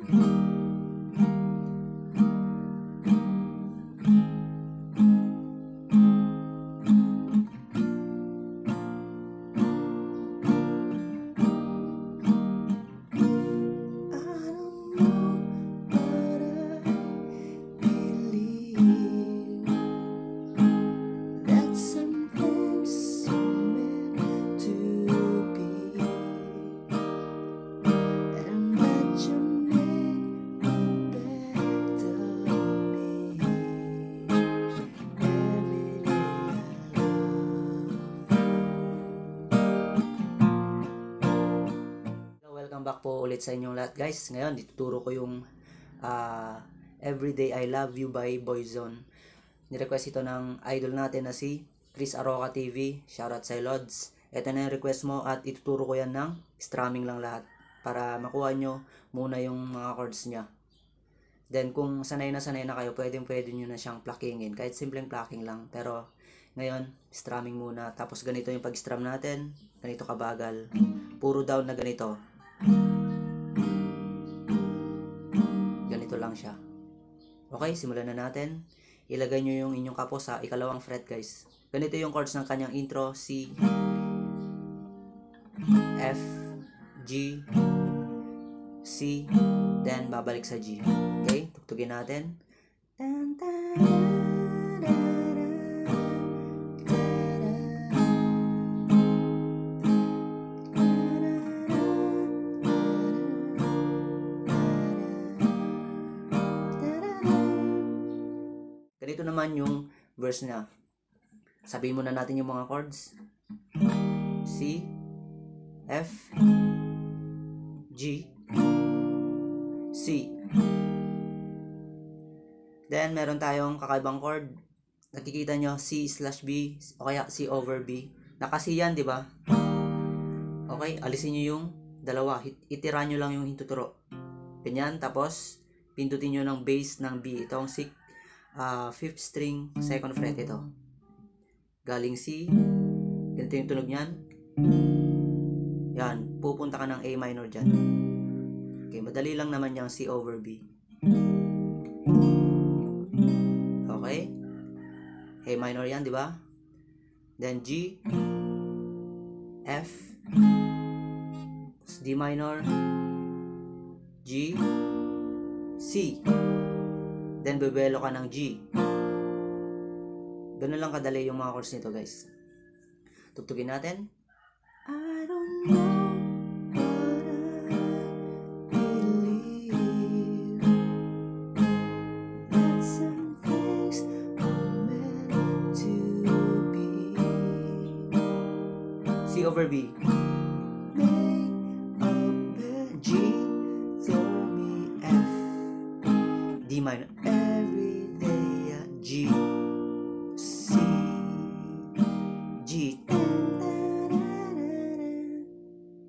Welcome back po ulit sa inyong lahat, guys. Ngayon, ituturo ko yung Everyday I Love You by Boyzone. Nirequest ito ng idol natin na si Chris Aroca TV. Shoutout sa Lods. Ito na yung request mo at ituturo ko yan ng strumming lang lahat para makuha nyo muna yung mga chords niya. Then kung sanay na kayo, pwede nyo na siyang pluckingin. Kahit simpleng plucking lang. Pero ngayon, strumming muna. Tapos ganito yung pag-strum natin. Ganito kabagal. Puro down na ganito. Ganito lang siya. Okay, simulan na natin. Ilagay nyo yung inyong kapo sa ikalawang fret, guys. Ganito yung chords ng kanyang intro. C, F, G, C, then babalik sa G. Okay, tugtugin natin. Ganito naman yung verse niya. Sabihin muna natin yung mga chords. C, F, G, C. Then, meron tayong kakaibang chord. Nakikita nyo, C/B o kaya C over B. Naka-C yan, di ba? Okay, alisin nyo yung dalawa. Itira nyo lang yung hintuturo. Ganyan, tapos pindutin nyo ng bass ng B. Itong 5th string, 2nd fret ito. Galing C. Ganito yung tunog nyan. Yan, pupunta ka ng A minor dyan. Okay, madali lang naman yung C over B. Okay? A minor yan, di ba? Then G, F, D minor, G, C. Then bebelo ka ng G. Ganun lang kadali yung mga chords nito, guys. Tugtugin natin. I don't know what I believe, that some things are meant to be. C over B. Make up G, throw me F, D minor. Everyday G, C, G.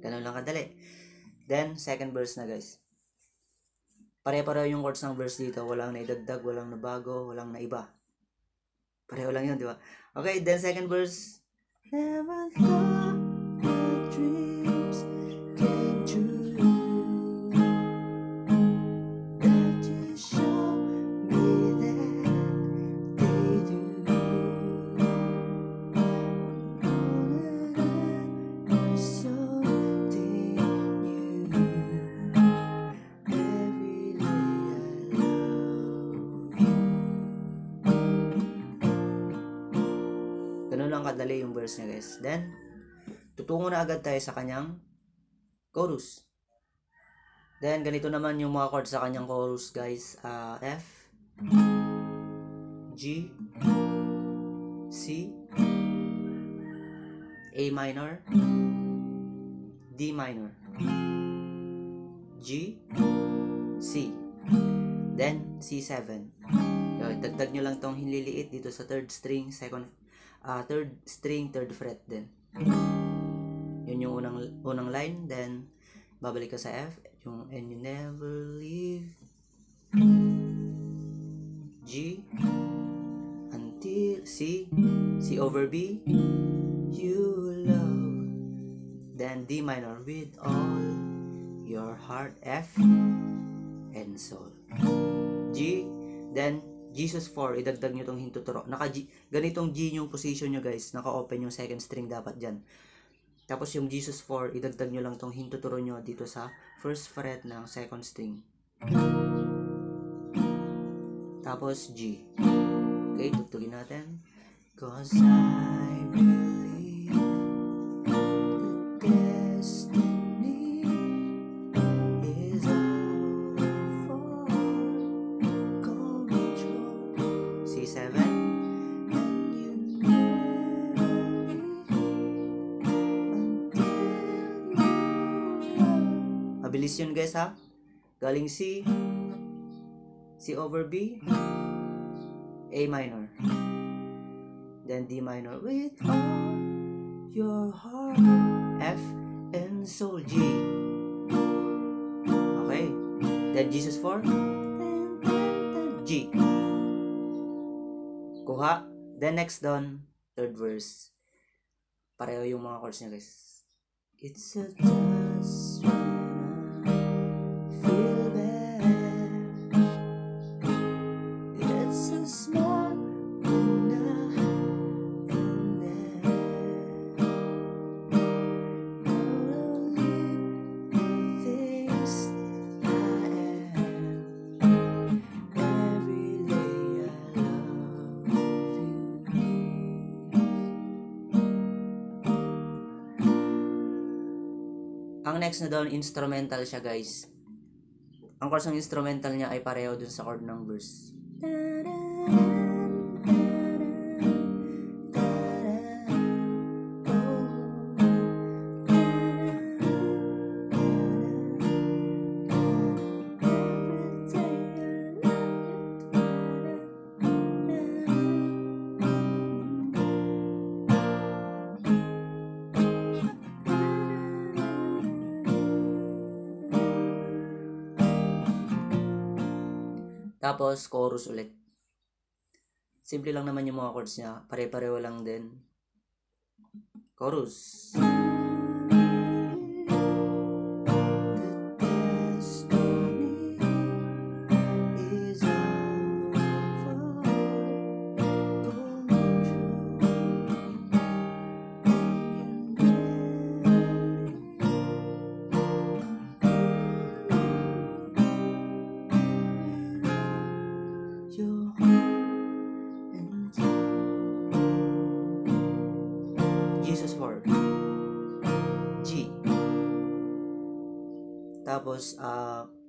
Ganun lang kadali. Then, second verse na, guys. Pare-pareho yung chords ng verse dito. Walang naidagdag, walang nabago, walang naiba. Pareho lang yun, di ba? Okay, then second verse. Never thought my dreams came true. That you show me that they do. Something new. Every day I love you. Ganun lang kadali yung verse niya, guys. Then, tutungo na agad tayo sa kanyang chorus. Then, ganito naman yung mga chords sa kanyang chorus, guys. F, G, C, A minor, D minor, G, C, then C7. Dagdag nyo lang tong hinliliit dito sa third string, third string, third fret din. Yun yung unang line. Then babalik ka sa F, yung and you never leave. G until C, C over B, you love. Then D minor with all your heart, F, Sol. G, then Jesus 4, idagdag nyo tong hintuturo. Ganitong G yung position nyo guys, naka-open yung second string dapat dyan. Tapos yung Jesus 4, idagdag nyo lang tong hintuturo nyo dito sa first fret ng second string. Tapos G. Okay, tugtugin natin. 'Cause I believe that destiny is out of control. C7. And you never leave until you. Mabilis yun guys ha. Galing C, C over B, A minor, then D minor with all your heart, F and Sol, G. Okay, then Jesus 4, G. Kuha, then next down, third verse. Pareho yung mga chords niya guys. It's a task when I feel bad. It's a small window in there. Only the things I am. Every day I love you. Ang next na doon, instrumental siya guys. Ang chords ng instrumental niya ay pareho dun sa chord ng verse. Tapos, chorus ulit. Simple lang naman yung mga chords niya. Pare-pareho lang din. Chorus. Jesus 4, G. Tapos,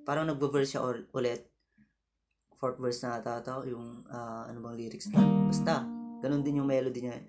parang nagbo-verse siya ulit. Fourth verse na ata ito, yung, ano bang lyrics na? Basta, ganun din yung melody niya.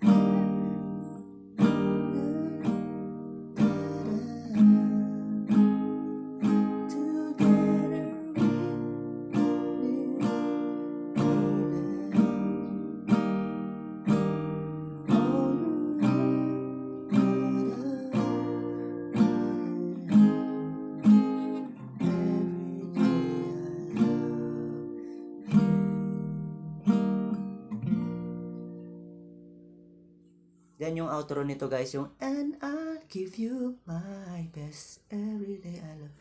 Then yung outro nito guys, yung and I'll give you my best every day I love.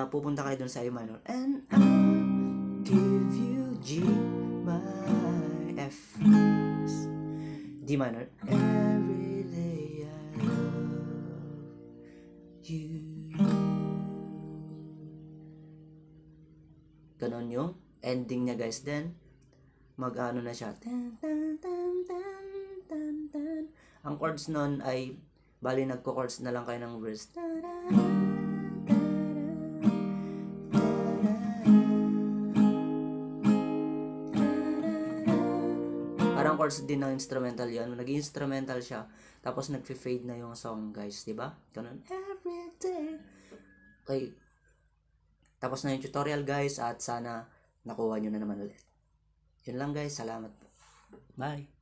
Pupunta kayo dun sa A minor. And I'll give you G, my F, D minor. Every day I love you. Ganon yung ending niya guys. Then, mag-ano na siya. Tan, tan, tan, tan, tan, tan. Ang chords nun ay, bali nagko-chords na lang kayo ng verse. Parang chords din ng instrumental yan. Nag-instrumental siya. Tapos nag-fade na yung song guys. Diba? Ganun. Every day. Okay. Tapos na yung tutorial guys. At sana nakuha nyo na naman ulit. Yun lang guys. Salamat po. Bye.